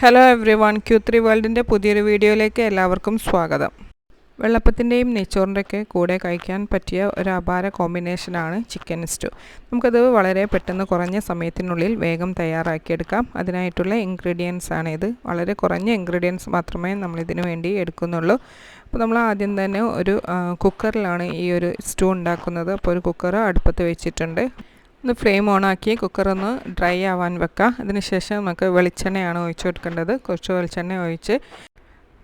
Hello everyone, Q3 വേൾഡിൻ്റെ പുതിയൊരു വീഡിയോയിലേക്ക് എല്ലാവർക്കും സ്വാഗതം. വെള്ളപ്പത്തിൻ്റെയും നെയ്ച്ചോറിൻ്റെയൊക്കെ കൂടെ കഴിക്കാൻ പറ്റിയ ഒരു അപാര കോമ്പിനേഷനാണ് ചിക്കൻ സ്റ്റൂ. നമുക്കത് വളരെ പെട്ടെന്ന് കുറഞ്ഞ സമയത്തിനുള്ളിൽ വേഗം തയ്യാറാക്കിയെടുക്കാം. അതിനായിട്ടുള്ള ഇൻഗ്രീഡിയൻസ് ആണ് ഇത്. വളരെ കുറഞ്ഞ ഇൻഗ്രീഡിയൻസ് മാത്രമേ നമ്മളിതിനു വേണ്ടി എടുക്കുന്നുള്ളൂ. അപ്പോൾ നമ്മൾ ആദ്യം തന്നെ ഒരു കുക്കറിലാണ് ഈ ഒരു സ്റ്റൂ ഉണ്ടാക്കുന്നത്. അപ്പോൾ ഒരു കുക്കർ അടുപ്പത്ത് വെച്ചിട്ടുണ്ട്. ഒന്ന് ഫ്ലെയിം ഓണാക്കി കുക്കറൊന്ന് ഡ്രൈ ആവാൻ വെക്കാം. അതിനുശേഷം നമുക്ക് വെളിച്ചെണ്ണയാണ് ഒഴിച്ചു കൊടുക്കേണ്ടത്. കുറച്ച് വെളിച്ചെണ്ണ ഒഴിച്ച്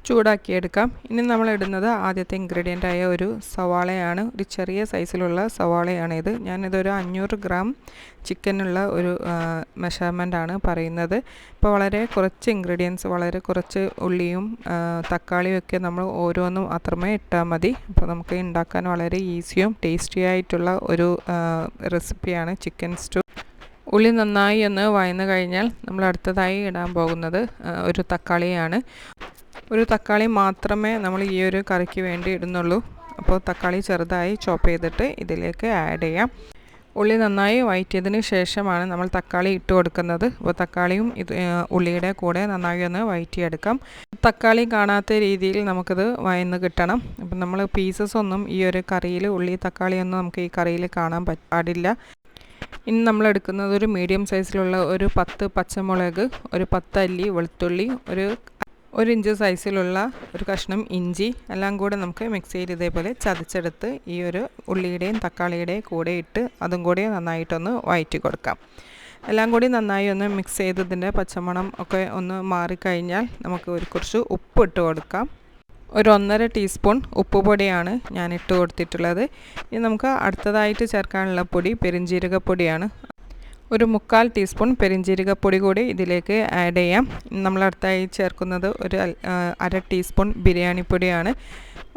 ചൂടാക്കിയെടുക്കാം. ഇനി നമ്മൾ ഇടുന്നത് ആദ്യത്തെ ഇൻഗ്രീഡിയൻ്റായ ഒരു സവാളയാണ്. ഒരു ചെറിയ സൈസിലുള്ള സവാളയാണിത്. ഞാനിതൊരു 500 ഗ്രാം ചിക്കനുള്ള ഒരു മെഷർമെൻ്റാണ് പറയുന്നത്. ഇപ്പോൾ വളരെ കുറച്ച് ഇൻഗ്രീഡിയൻസ്, വളരെ കുറച്ച് ഉള്ളിയും തക്കാളിയും ഒക്കെ നമ്മൾ ഓരോന്നും മാത്രമേ ഇട്ടാൽ മതി. അപ്പോൾ നമുക്ക് ഉണ്ടാക്കാൻ വളരെ ഈസിയും ടേസ്റ്റി ആയിട്ടുള്ള ഒരു റെസിപ്പിയാണ് ചിക്കൻ സ്റ്റൂ. ഉള്ളി നന്നായി ഒന്ന് വഴന്നു കഴിഞ്ഞാൽ നമ്മൾ അടുത്തതായി ഇടാൻ പോകുന്നത് ഒരു തക്കാളിയാണ്. ഒരു തക്കാളി മാത്രമേ നമ്മൾ ഈ ഒരു കറിക്ക് വേണ്ടി ഇടുന്നുള്ളൂ. അപ്പോൾ തക്കാളി ചെറുതായി ചോപ്പ് ചെയ്തിട്ട് ഇതിലേക്ക് ആഡ് ചെയ്യാം. ഉള്ളി നന്നായി വഴറ്റിയതിന് ശേഷമാണ് നമ്മൾ തക്കാളി ഇട്ട് കൊടുക്കുന്നത്. അപ്പോൾ തക്കാളിയും ഉള്ളിയുടെ കൂടെ നന്നായി ഒന്ന് വഴറ്റിയെടുക്കാം. തക്കാളി കാണാത്ത രീതിയിൽ നമുക്കിത് വഴന്ന് കിട്ടണം. അപ്പം നമ്മൾ പീസസ് ഒന്നും ഈ ഒരു കറിയിൽ, ഉള്ളി തക്കാളിയൊന്നും നമുക്ക് ഈ കറിയിൽ കാണാൻ പാടില്ല. ഇനി നമ്മൾ എടുക്കുന്നത് ഒരു മീഡിയം സൈസിലുള്ള ഒരു 10 പച്ചമുളക്, ഒരു 10 അല്ലി വെളുത്തുള്ളി, ഒരു ഇഞ്ച് സൈസിലുള്ള ഒരു കഷ്ണം ഇഞ്ചി എല്ലാം കൂടെ നമുക്ക് മിക്സിയിൽ ഇതേപോലെ ചതച്ചെടുത്ത് ഈ ഒരു ഉള്ളിയുടെയും തക്കാളിയുടെയും കൂടെ ഇട്ട് അതും കൂടി നന്നായിട്ടൊന്ന് വഴറ്റി കൊടുക്കാം. എല്ലാം കൂടി നന്നായി ഒന്ന് മിക്സ് ചെയ്തതിൻ്റെ പച്ചമണം ഒക്കെ ഒന്ന് മാറിക്കഴിഞ്ഞാൽ നമുക്ക് കുറച്ച് ഉപ്പ് ഇട്ട് കൊടുക്കാം. ഒരു 1.5 ടീസ്പൂൺ ഉപ്പ് പൊടിയാണ് ഞാൻ ഇട്ട് കൊടുത്തിട്ടുള്ളത്. ഇനി നമുക്ക് അടുത്തതായിട്ട് ചേർക്കാനുള്ള പൊടി പെരുംജീരകപ്പൊടിയാണ്. ഒരു 1/4 ടീസ്പൂൺ പെരുംജീരകപ്പൊടി കൂടി ഇതിലേക്ക് ആഡ് ചെയ്യാം. നമ്മൾ അടുത്തായി ചേർക്കുന്നത് ഒരു 1/2 ടീസ്പൂൺ ബിരിയാണിപ്പൊടിയാണ്.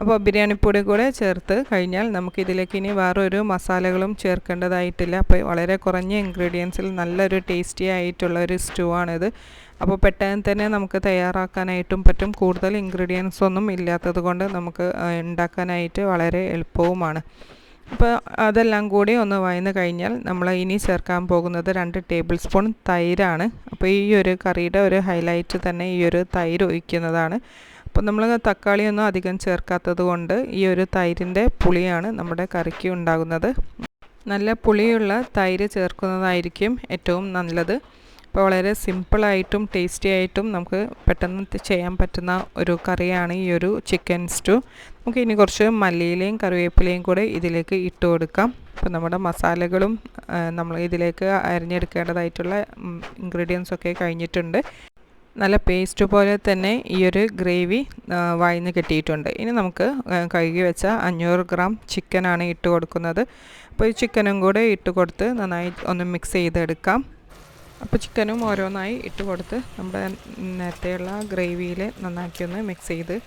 അപ്പോൾ ബിരിയാണിപ്പൊടി കൂടെ ചേർത്ത് കഴിഞ്ഞാൽ നമുക്കിതിലേക്ക് ഇനി വേറൊരു മസാലകളും ചേർക്കേണ്ടതായിട്ടില്ല. അപ്പോൾ വളരെ കുറഞ്ഞ ഇൻഗ്രീഡിയൻസിൽ നല്ലൊരു ടേസ്റ്റി ആയിട്ടുള്ള ഒരു സ്റ്റൂ ആണിത്. അപ്പോൾ പെട്ടെന്ന് തന്നെ നമുക്ക് തയ്യാറാക്കാനായിട്ടും പറ്റും. കൂടുതൽ ഇൻഗ്രീഡിയൻസ് ഒന്നും ഇല്ലാത്തത് കൊണ്ട് നമുക്ക് ഉണ്ടാക്കാനായിട്ട് വളരെ എളുപ്പവുമാണ്. അപ്പോൾ അതെല്ലാം കൂടി ഒന്ന് വഴന്ന് കഴിഞ്ഞാൽ നമ്മൾ ഇനി ചേർക്കാൻ പോകുന്നത് 2 ടേബിൾ സ്പൂൺ തൈരാണ്. അപ്പോൾ ഈ ഒരു കറിയുടെ ഒരു ഹൈലൈറ്റ് തന്നെ ഈ ഒരു തൈര് ഒഴിക്കുന്നതാണ്. അപ്പോൾ നമ്മൾ തക്കാളിയൊന്നും അധികം ചേർക്കാത്തത് കൊണ്ട് ഈ ഒരു തൈരിൻ്റെ പുളിയാണ് നമ്മുടെ കറിക്ക് ഉണ്ടാകുന്നത്. നല്ല പുളിയുള്ള തൈര് ചേർക്കുന്നതായിരിക്കും ഏറ്റവും നല്ലത്. അപ്പോൾ വളരെ സിമ്പിളായിട്ടും ടേസ്റ്റി ആയിട്ടും നമുക്ക് പെട്ടെന്ന് ചെയ്യാൻ പറ്റുന്ന ഒരു കറിയാണ് ഈ ഒരു ചിക്കൻ സ്റ്റൂ. നമുക്ക് ഇനി കുറച്ച് മല്ലിയിലയും കറിവേപ്പിലയും കൂടെ ഇതിലേക്ക് ഇട്ട് കൊടുക്കാം. അപ്പോൾ നമ്മുടെ മസാലകളും നമ്മൾ ഇതിലേക്ക് അരിഞ്ഞെടുക്കേണ്ടതായിട്ടുള്ള ഇൻഗ്രീഡിയൻസ് ഒക്കെ കഴിഞ്ഞിട്ടുണ്ട്. നല്ല പേസ്റ്റ് പോലെ തന്നെ ഈ ഒരു ഗ്രേവി വഴന്ന് കിട്ടിയിട്ടുണ്ട്. ഇനി നമുക്ക് കഴുകി വെച്ച 500 ഗ്രാം ചിക്കനാണ് ഇട്ട് കൊടുക്കുന്നത്. അപ്പോൾ ഈ ചിക്കനും കൂടെ ഇട്ട് കൊടുത്ത് നന്നായി ഒന്ന് മിക്സ് ചെയ്തെടുക്കാം. അപ്പോൾ ചിക്കനും ഓരോന്നായി ഇട്ട് കൊടുത്ത് നമ്മുടെ നേരത്തെയുള്ള ഗ്രേവിയിൽ നന്നാക്കി ഒന്ന് മിക്സ് ചെയ്ത്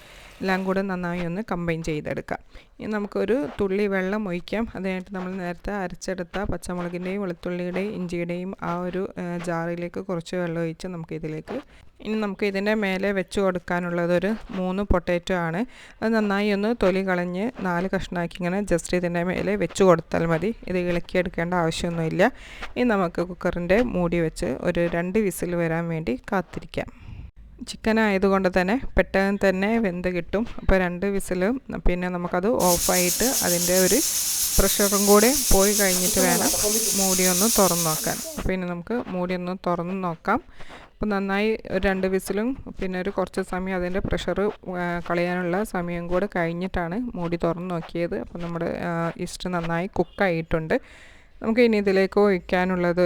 എല്ലാം കൂടെ നന്നായി ഒന്ന് കമ്പൈൻ ചെയ്തെടുക്കാം. ഇനി നമുക്കൊരു തുള്ളി വെള്ളം ഒഴിക്കാം. അതിനായിട്ട് നമ്മൾ നേരത്തെ അരച്ചെടുത്ത പച്ചമുളകിൻ്റെയും വെളുത്തുള്ളിയുടെയും ഇഞ്ചിയുടെയും ആ ഒരു ജാറിലേക്ക് കുറച്ച് വെള്ളം ഒഴിച്ച് ഇനി നമുക്ക് ഇതിൻ്റെ മേലെ വെച്ച് കൊടുക്കാനുള്ളത് 3 പൊട്ടാറ്റോ ആണ്. അത് നന്നായി ഒന്ന് തൊലി കളഞ്ഞ് 4 കഷ്ണമാക്കി ഇങ്ങനെ ജസ്റ്റ് ഇതിൻ്റെ മേലെ വെച്ച് കൊടുത്താൽ മതി. ഇത് ഇളക്കിയെടുക്കേണ്ട ആവശ്യമൊന്നുമില്ല. ഇനി നമുക്ക് കുക്കറിൻ്റെ മൂടി വെച്ച് ഒരു 2 വിസിൽ വരാൻ വേണ്ടി കാത്തിരിക്കാം. ചിക്കൻ ആയതുകൊണ്ട് തന്നെ പെട്ടെന്ന് തന്നെ വെന്ത് കിട്ടും. അപ്പോൾ 2 വിസിലും പിന്നെ നമുക്കത് ഓഫായിട്ട് അതിൻ്റെ ഒരു പ്രഷറും കൂടെ പോയി കഴിഞ്ഞിട്ട് വേണം മൂടിയൊന്ന് തുറന്ന് നോക്കാൻ. അപ്പോൾ ഇനി നമുക്ക് മൂടിയൊന്ന് തുറന്ന് നോക്കാം. അപ്പോൾ നന്നായി 2 വിസിലും പിന്നെ കുറച്ച് സമയം അതിൻ്റെ പ്രഷർ കളയാനുള്ള സമയം കൂടെ കഴിഞ്ഞിട്ടാണ് മൂടി തുറന്ന് നോക്കിയത്. അപ്പോൾ നമ്മുടെ ഈസ്റ്റ് നന്നായി കുക്കായിട്ടുണ്ട്. നമുക്ക് ഇനി ഇതിലേക്ക് ഒഴിക്കാനുള്ളത്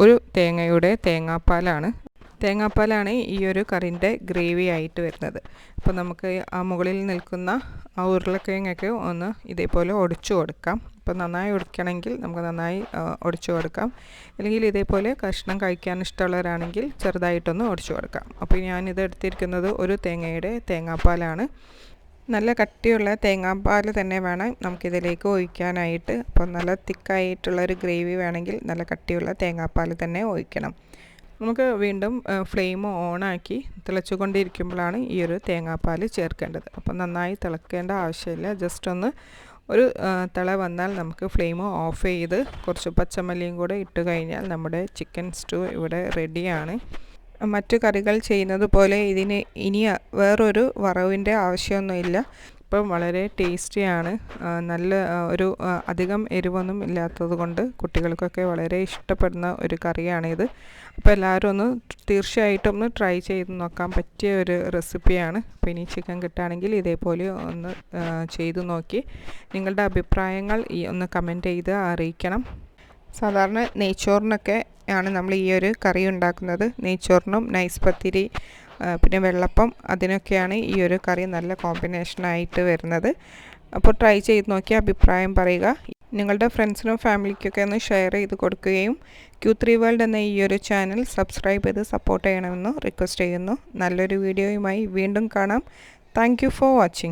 ഒരു തേങ്ങയുടെ തേങ്ങാപ്പാലാണ് ഈ ഒരു കറിൻ്റെ ഗ്രേവി ആയിട്ട് വരുന്നത്. അപ്പോൾ നമുക്ക് ആ മുകളിൽ നിൽക്കുന്ന ആ ഉരുളക്കിഴങ്ങൊക്കെ ഒന്ന് ഇതേപോലെ ഒടിച്ചു കൊടുക്കാം. അപ്പോൾ നന്നായി ഒടിക്കണമെങ്കിൽ നമുക്ക് നന്നായി ഒടിച്ചു കൊടുക്കാം. അല്ലെങ്കിൽ ഇതേപോലെ കഷ്ണം കഴിക്കാൻ ഇഷ്ടമുള്ളവരാണെങ്കിൽ ചെറുതായിട്ടൊന്ന് ഒടിച്ചു കൊടുക്കാം. അപ്പോൾ ഞാനിത് എടുത്തിരിക്കുന്നത് ഒരു തേങ്ങയുടെ തേങ്ങാപ്പാലാണ്. നല്ല കട്ടിയുള്ള തേങ്ങാപ്പാൽ തന്നെ വേണം നമുക്കിതിലേക്ക് ഒഴിക്കാനായിട്ട്. അപ്പോൾ നല്ല തിക്കായിട്ടുള്ളൊരു ഗ്രേവി വേണമെങ്കിൽ നല്ല കട്ടിയുള്ള തേങ്ങാപ്പാൽ തന്നെ ഒഴിക്കണം. നമുക്ക് വീണ്ടും ഫ്ലെയിം ഓണാക്കി തിളച്ചുകൊണ്ടിരിക്കുമ്പോഴാണ് ഈ ഒരു തേങ്ങാപ്പാൽ ചേർക്കേണ്ടത്. അപ്പോൾ നന്നായി തിളക്കേണ്ട ആവശ്യമില്ല. ജസ്റ്റ് ഒന്ന് ഒരു തിള വന്നാൽ നമുക്ക് ഫ്ലെയിം ഓഫ് ചെയ്ത് കുറച്ച് പച്ചമല്ലിയും കൂടെ ഇട്ട് കഴിഞ്ഞാൽ നമ്മുടെ ചിക്കൻ സ്റ്റൂ ഇവിടെ റെഡിയാണ്. മറ്റു കറികൾ ചെയ്യുന്നത് പോലെ ഇതിന് ഇനി വേറൊരു വറവിൻ്റെ ആവശ്യമൊന്നുമില്ല. ഇപ്പം വളരെ ടേസ്റ്റിയാണ്. നല്ല ഒരു അധികം എരിവൊന്നും ഇല്ലാത്തത് കൊണ്ട് കുട്ടികൾക്കൊക്കെ വളരെ ഇഷ്ടപ്പെടുന്ന ഒരു കറിയാണിത്. അപ്പോൾ എല്ലാവരും ഒന്ന് തീർച്ചയായിട്ടും ഒന്ന് ട്രൈ ചെയ്ത് നോക്കാൻ പറ്റിയ ഒരു റെസിപ്പിയാണ്. അപ്പോൾ ഇനി ചിക്കൻ കിട്ടുകയാണെങ്കിൽ ഇതേപോലെ ഒന്ന് ചെയ്തു നോക്കി നിങ്ങളുടെ അഭിപ്രായങ്ങൾ ഒന്ന് കമൻറ്റ് ചെയ്ത് അറിയിക്കണം. സാധാരണ നെയ്ച്ചോറിനൊക്കെ ആണ് നമ്മൾ ഈ ഒരു കറി ഉണ്ടാക്കുന്നത്. നെയ്ച്ചോറിനും നൈസ് പത്തിരി പിന്നെ വെള്ളപ്പം അതിനൊക്കെയാണ് ഈ ഒരു കറി നല്ല കോമ്പിനേഷനായിട്ട് വരുന്നത്. അപ്പോൾ ട്രൈ ചെയ്ത് നോക്കി അഭിപ്രായം പറയുക. നിങ്ങളുടെ ഫ്രണ്ട്സിനും ഫാമിലിക്കൊക്കെ ഒന്ന് ഷെയർ ചെയ്ത് കൊടുക്കുകയും Q3 വേൾഡ് എന്ന ഈ ഒരു ചാനൽ സബ്സ്ക്രൈബ് ചെയ്ത് സപ്പോർട്ട് ചെയ്യണമെന്ന് റിക്വസ്റ്റ് ചെയ്യുന്നു. നല്ലൊരു വീഡിയോയുമായി വീണ്ടും കാണാം. Thank you for watching.